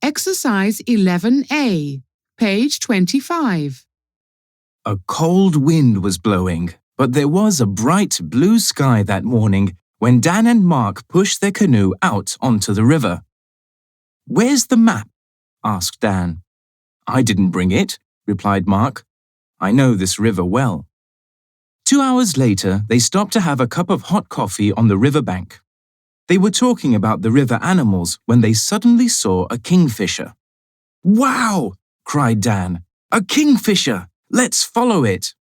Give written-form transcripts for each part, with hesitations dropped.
Exercise 11A, page 25. A cold wind was blowing, but there was a bright blue sky that morning when Dan and Mark pushed their canoe out onto the river. "Where's the map?" asked Dan. "I didn't bring it," replied Mark. "I know this river well." 2 hours later, they stopped to have a cup of hot coffee on the riverbank. They were talking about the river animals when they suddenly saw a kingfisher. "Wow!" cried Dan. "A kingfisher! Let's follow it!"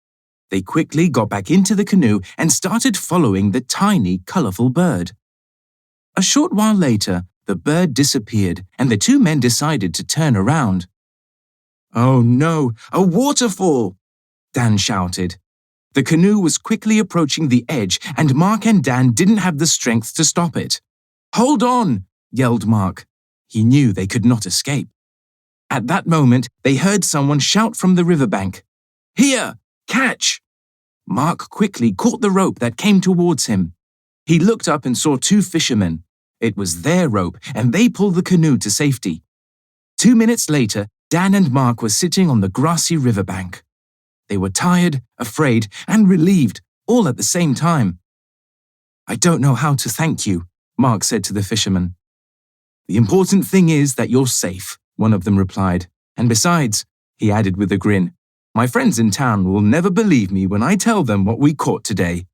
They quickly got back into the canoe and started following the tiny, colorful bird. A short while later, the bird disappeared and the two men decided to turn around. "Oh no, a waterfall!" Dan shouted. The canoe was quickly approaching the edge and Mark and Dan didn't have the strength to stop it. "Hold on!" yelled Mark. He knew they could not escape. At that moment, they heard someone shout from the riverbank, "Here! Catch!" Mark quickly caught the rope that came towards him. He looked up and saw two fishermen. It was their rope, and they pulled the canoe to safety. 2 minutes later, Dan and Mark were sitting on the grassy riverbank. They were tired, afraid, and relieved, all at the same time. "I don't know how to thank you," Mark said to the fisherman. "The important thing is that you're safe," one of them replied. "And besides," he added with a grin, "my friends in town will never believe me when I tell them what we caught today."